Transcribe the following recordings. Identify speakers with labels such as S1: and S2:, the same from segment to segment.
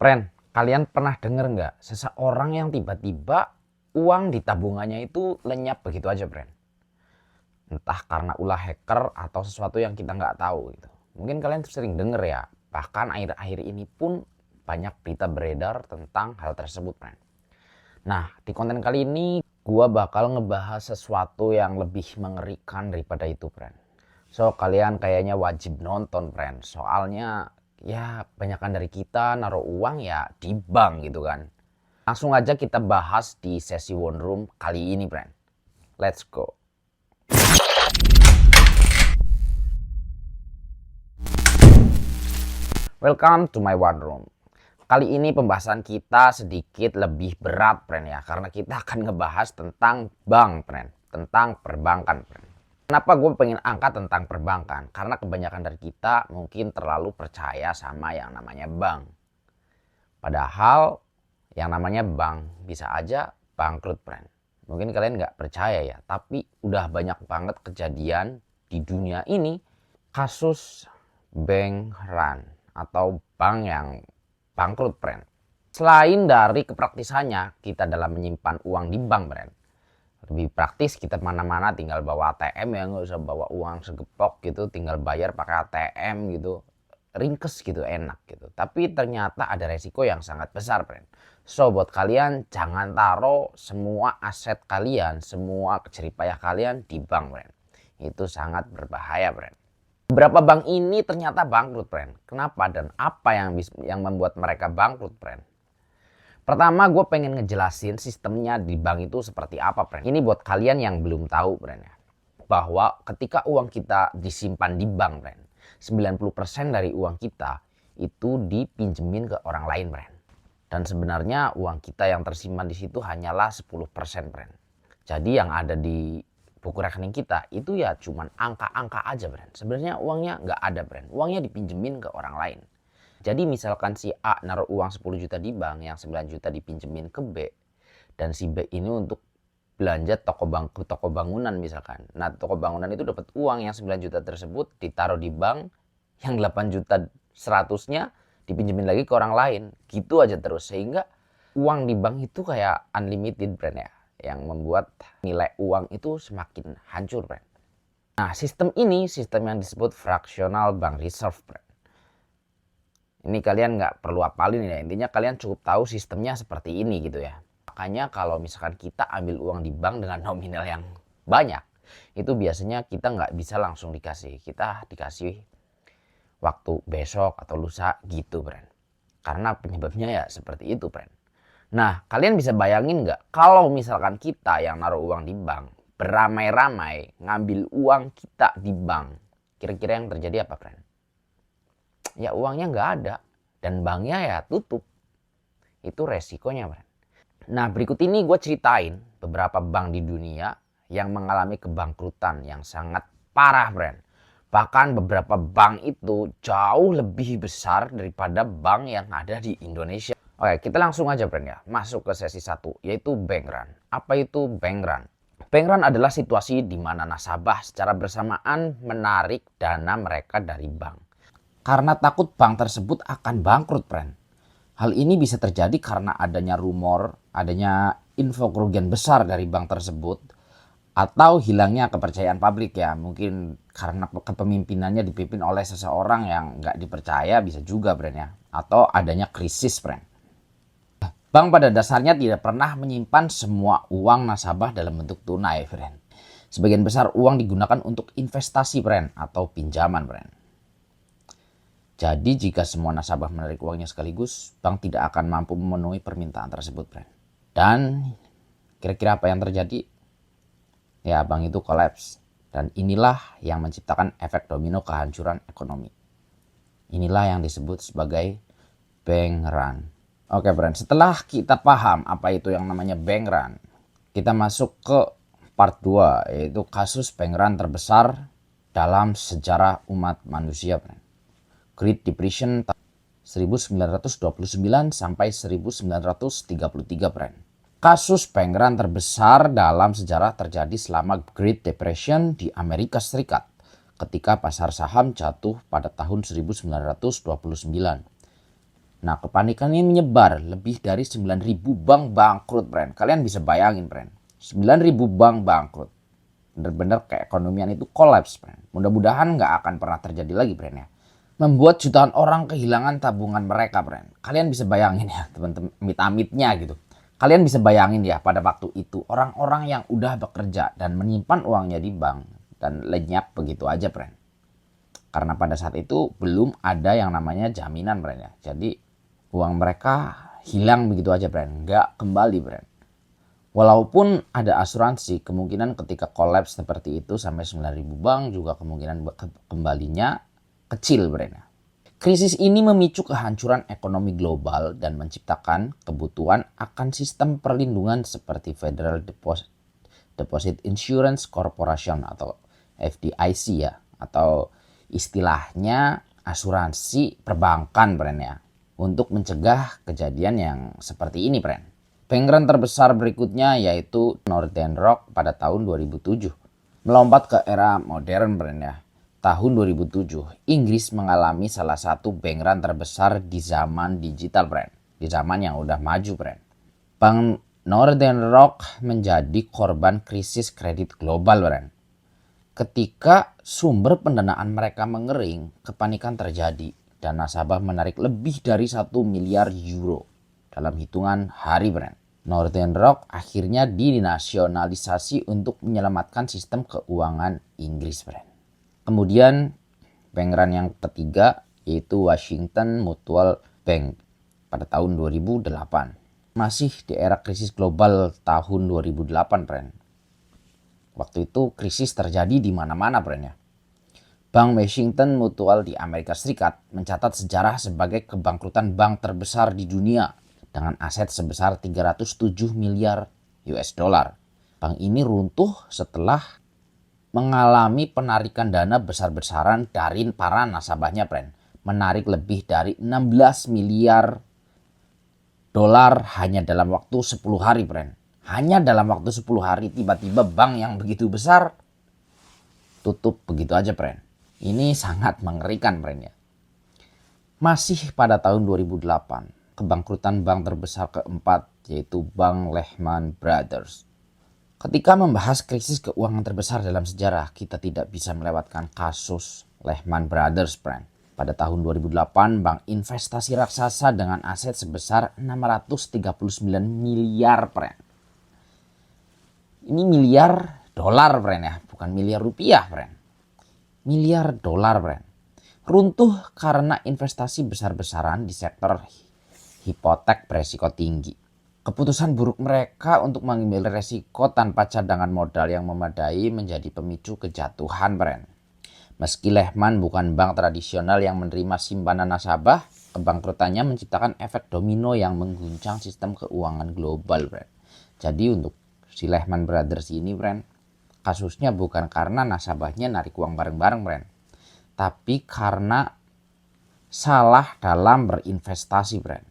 S1: Friend, kalian pernah denger nggak seseorang yang tiba-tiba uang di tabungannya itu lenyap begitu aja, friend? Entah karena ulah hacker atau sesuatu yang kita nggak tahu gitu. Mungkin kalian sering denger ya, bahkan akhir-akhir ini pun banyak berita beredar tentang hal tersebut, friend. Nah, di konten kali ini gua bakal ngebahas sesuatu yang lebih mengerikan daripada itu, friend. So, kalian kayaknya wajib nonton, friend. Soalnya ya banyakan dari kita naruh uang ya di bank gitu kan. Langsung aja kita bahas di sesi One Room kali ini, friend. Let's go. Welcome to my One Room. Kali ini pembahasan kita sedikit lebih berat, friend ya. Karena kita akan ngebahas tentang bank, friend. Tentang perbankan, friend. Kenapa gue pengen angkat tentang perbankan? Karena kebanyakan dari kita mungkin terlalu percaya sama yang namanya bank. Padahal yang namanya bank bisa aja bangkrut, friend. Mungkin kalian nggak percaya ya, tapi udah banyak banget kejadian di dunia ini kasus bank run atau bank yang bangkrut, friend. Selain dari kepraktisannya kita dalam menyimpan uang di bank, friend, lebih praktis kita mana-mana tinggal bawa ATM ya, nggak usah bawa uang segepok gitu, tinggal bayar pakai ATM gitu, ringkes gitu, enak gitu. Tapi ternyata ada resiko yang sangat besar, friend. So buat kalian jangan taruh semua aset kalian, semua jeripayah kalian di bank, friend. Itu sangat berbahaya, friend. Beberapa bank ini ternyata bangkrut, friend. Kenapa dan apa yang membuat mereka bangkrut, friend? Pertama, gue pengen ngejelasin sistemnya di bank itu seperti apa, friend. Ini buat kalian yang belum tahu, friend ya. Bahwa ketika uang kita disimpan di bank, friend, 90% dari uang kita itu dipinjemin ke orang lain, friend. Dan sebenarnya uang kita yang tersimpan di situ hanyalah 10%, friend. Jadi yang ada di buku rekening kita itu ya cuman angka-angka aja, friend. Sebenarnya uangnya nggak ada, friend. Uangnya dipinjemin ke orang lain. Jadi misalkan si A naruh uang 10 juta di bank, yang 9 juta dipinjemin ke B. Dan si B ini untuk belanja toko bangunan misalkan. Nah, toko bangunan itu dapat uang yang 9 juta tersebut ditaruh di bank, yang 8 juta 100-nya dipinjemin lagi ke orang lain. Gitu aja terus, sehingga uang di bank itu kayak unlimited, friend ya. Yang membuat nilai uang itu semakin hancur, friend. Nah, sistem ini sistem yang disebut fractional bank reserve, friend. Ini kalian nggak perlu apalin ya, intinya kalian cukup tahu sistemnya seperti ini gitu ya. Makanya kalau misalkan kita ambil uang di bank dengan nominal yang banyak, itu biasanya kita nggak bisa langsung dikasih. Kita dikasih waktu besok atau lusa gitu, friend. Karena penyebabnya ya seperti itu, friend. Nah, kalian bisa bayangin nggak kalau misalkan kita yang naruh uang di bank beramai-ramai ngambil uang kita di bank, kira-kira yang terjadi apa, friend? Ya uangnya nggak ada dan banknya ya tutup. Itu resikonya, friend. Nah, berikut ini gue ceritain beberapa bank di dunia yang mengalami kebangkrutan yang sangat parah, friend. Bahkan beberapa bank itu jauh lebih besar daripada bank yang ada di Indonesia. Oke, kita langsung aja, friend ya, masuk ke sesi 1, yaitu bank run. Apa itu bank run? Bank run adalah situasi di mana nasabah secara bersamaan menarik dana mereka dari bank. Karena takut bank tersebut akan bangkrut, friend. Hal ini bisa terjadi karena adanya rumor, adanya info kerugian besar dari bank tersebut, atau hilangnya kepercayaan publik ya. Mungkin karena kepemimpinannya dipimpin oleh seseorang yang nggak dipercaya, bisa juga, friend ya. Atau adanya krisis, friend. Bank pada dasarnya tidak pernah menyimpan semua uang nasabah dalam bentuk tunai, friend. Sebagian besar uang digunakan untuk investasi, friend, atau pinjaman, friend. Jadi jika semua nasabah menarik uangnya sekaligus, bank tidak akan mampu memenuhi permintaan tersebut, friend. Dan kira-kira apa yang terjadi? Ya, bank itu kolaps. Dan inilah yang menciptakan efek domino kehancuran ekonomi. Inilah yang disebut sebagai bank run. Oke, friend, setelah kita paham apa itu yang namanya bank run, kita masuk ke part 2, yaitu kasus bank run terbesar dalam sejarah umat manusia, friend. Great Depression 1929 sampai 1933, friend. Kasus bank run terbesar dalam sejarah terjadi selama Great Depression di Amerika Serikat ketika pasar saham jatuh pada tahun 1929. Nah, kepanikan ini menyebar, lebih dari 9.000 bank bangkrut, friend. Kalian bisa bayangin, friend. 9.000 bank bangkrut. Bener-bener keekonomian itu kolaps, friend. Mudah-mudahan nggak akan pernah terjadi lagi, friend ya. Membuat jutaan orang kehilangan tabungan mereka, friend. Kalian bisa bayangin ya, teman-teman, amit-amitnya gitu. Kalian bisa bayangin ya, pada waktu itu orang-orang yang udah bekerja dan menyimpan uangnya di bank dan lenyap begitu aja, friend. Karena pada saat itu belum ada yang namanya jaminan, friend ya. Jadi uang mereka hilang begitu aja, friend. Nggak kembali, friend. Walaupun ada asuransi, kemungkinan ketika kolaps seperti itu sampai 9.000 bank juga kemungkinan kembalinya kecil, friend. Krisis ini memicu kehancuran ekonomi global dan menciptakan kebutuhan akan sistem perlindungan seperti Federal Deposit Insurance Corporation atau FDIC ya, atau istilahnya asuransi perbankan, friend ya, untuk mencegah kejadian yang seperti ini, friend. Bank run terbesar berikutnya yaitu Northern Rock pada tahun 2007. Melompat ke era modern, friend ya. Tahun 2007, Inggris mengalami salah satu bank run terbesar di zaman digital, friend. Di zaman yang udah maju, friend. Bank Northern Rock menjadi korban krisis kredit global, friend. Ketika sumber pendanaan mereka mengering, kepanikan terjadi dan nasabah menarik lebih dari 1 miliar euro dalam hitungan hari, friend. Northern Rock akhirnya dinasionalisasi untuk menyelamatkan sistem keuangan Inggris, friend. Kemudian bank run yang ketiga yaitu Washington Mutual Bank pada tahun 2008. Masih di era krisis global tahun 2008, friend. Waktu itu krisis terjadi di mana-mana, friend ya. Bank Washington Mutual di Amerika Serikat mencatat sejarah sebagai kebangkrutan bank terbesar di dunia dengan aset sebesar 307 miliar US dollar. Bank ini runtuh setelah mengalami penarikan dana besar-besaran dari para nasabahnya, friend. Menarik lebih dari 16 miliar dolar hanya dalam waktu 10 hari, friend. Hanya dalam waktu 10 hari tiba-tiba bank yang begitu besar tutup begitu aja, friend. Ini sangat mengerikan, friend ya. Masih pada tahun 2008, kebangkrutan bank terbesar keempat yaitu Bank Lehman Brothers. Ketika membahas krisis keuangan terbesar dalam sejarah, kita tidak bisa melewatkan kasus Lehman Brothers, friend. Pada tahun 2008, bank investasi raksasa dengan aset sebesar 639 miliar, friend. Ini miliar dolar, friend ya, bukan miliar rupiah, friend. Miliar dolar, friend. Runtuh karena investasi besar-besaran di sektor hipotek beresiko tinggi. Keputusan buruk mereka untuk mengambil resiko tanpa cadangan modal yang memadai menjadi pemicu kejatuhan, friend. Meski Lehman bukan bank tradisional yang menerima simpanan nasabah, kebangkrutannya menciptakan efek domino yang mengguncang sistem keuangan global, friend. Jadi untuk si Lehman Brothers ini, friend, kasusnya bukan karena nasabahnya narik uang bareng-bareng, friend, tapi karena salah dalam berinvestasi, friend.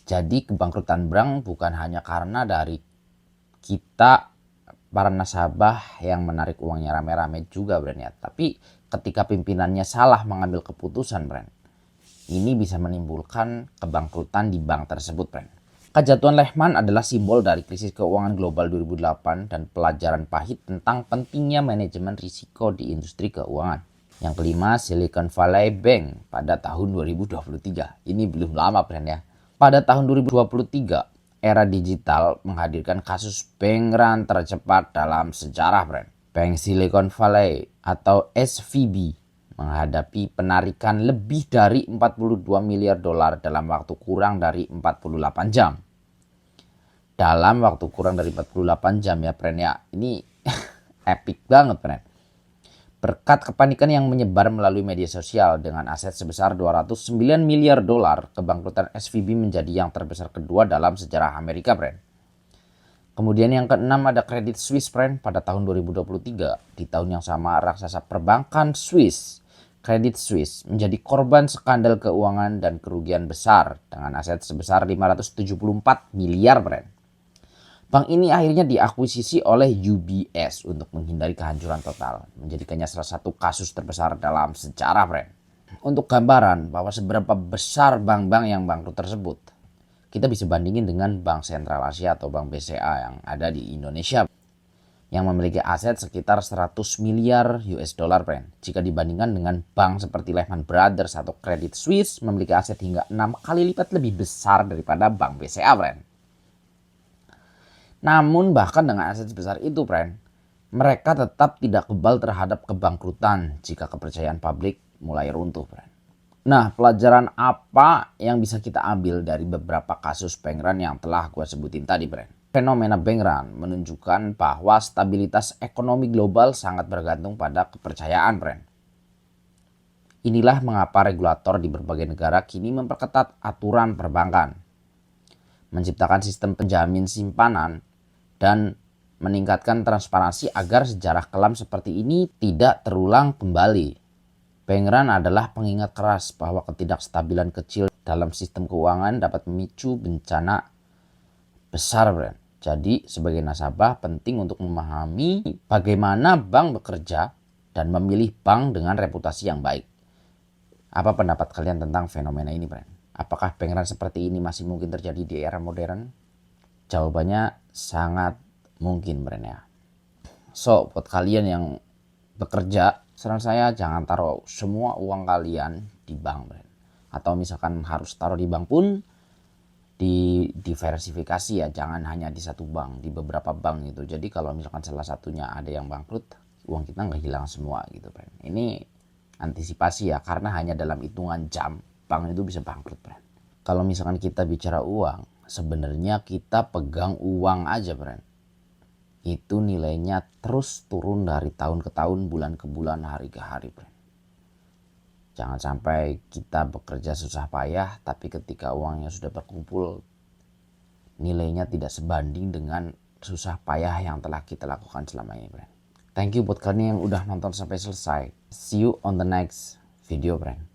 S1: Jadi kebangkrutan bank bukan hanya karena dari kita para nasabah yang menarik uangnya rame-rame juga, friend ya. Tapi ketika pimpinannya salah mengambil keputusan, friend, ini bisa menimbulkan kebangkrutan di bank tersebut, friend. Kejatuhan Lehman adalah simbol dari krisis keuangan global 2008 dan pelajaran pahit tentang pentingnya manajemen risiko di industri keuangan. Yang kelima, Silicon Valley Bank pada tahun 2023. Ini belum lama, friend ya. Pada tahun 2023, era digital menghadirkan kasus bank run tercepat dalam sejarah, friend. Bank Silicon Valley atau SVB menghadapi penarikan lebih dari 42 miliar dolar dalam waktu kurang dari 48 jam. Dalam waktu kurang dari 48 jam ya, friend ya. Ini epic banget, friend. Berkat kepanikan yang menyebar melalui media sosial dengan aset sebesar 209 miliar dolar, kebangkrutan SVB menjadi yang terbesar kedua dalam sejarah Amerika, friend. Kemudian yang keenam ada Credit Suisse, friend, pada tahun 2023. Di tahun yang sama, raksasa perbankan Swiss, Credit Suisse, menjadi korban skandal keuangan dan kerugian besar dengan aset sebesar 574 miliar, friend. Bank ini akhirnya diakuisisi oleh UBS untuk menghindari kehancuran total, menjadikannya salah satu kasus terbesar dalam sejarah, friend. Untuk gambaran bahwa seberapa besar bank-bank yang bangkrut tersebut, kita bisa bandingin dengan Bank Sentral Asia atau Bank BCA yang ada di Indonesia yang memiliki aset sekitar 100 miliar US dollar, friend. Jika dibandingkan dengan bank seperti Lehman Brothers atau Credit Suisse memiliki aset hingga 6 kali lipat lebih besar daripada Bank BCA, friend. Namun bahkan dengan aset sebesar itu, friend, mereka tetap tidak kebal terhadap kebangkrutan jika kepercayaan publik mulai runtuh, friend. Nah, pelajaran apa yang bisa kita ambil dari beberapa kasus bank run yang telah gue sebutin tadi, friend? Fenomena bank run menunjukkan bahwa stabilitas ekonomi global sangat bergantung pada kepercayaan, friend. Inilah mengapa regulator di berbagai negara kini memperketat aturan perbankan, menciptakan sistem penjamin simpanan, dan meningkatkan transparansi agar sejarah kelam seperti ini tidak terulang kembali. Bank run adalah pengingat keras bahwa ketidakstabilan kecil dalam sistem keuangan dapat memicu bencana besar, friend. Jadi sebagai nasabah penting untuk memahami bagaimana bank bekerja dan memilih bank dengan reputasi yang baik. Apa pendapat kalian tentang fenomena ini, friend? Apakah bank run seperti ini masih mungkin terjadi di era modern? Jawabannya sangat mungkin, friend ya. So, buat kalian yang bekerja, saran saya jangan taruh semua uang kalian di bank, friend. Atau misalkan harus taruh di bank pun diversifikasi ya, jangan hanya di satu bank, di beberapa bank gitu. Jadi kalau misalkan salah satunya ada yang bangkrut, uang kita nggak hilang semua gitu, friend. Ini antisipasi ya, karena hanya dalam hitungan jam bank itu bisa bangkrut, friend. Kalau misalkan kita bicara uang, sebenarnya kita pegang uang aja, friend. Itu nilainya terus turun dari tahun ke tahun, bulan ke bulan, hari ke hari, friend. Jangan sampai kita bekerja susah payah, tapi ketika uangnya sudah berkumpul, nilainya tidak sebanding dengan susah payah yang telah kita lakukan selama ini, friend. Thank you buat kalian yang udah nonton sampai selesai. See you on the next video, friend.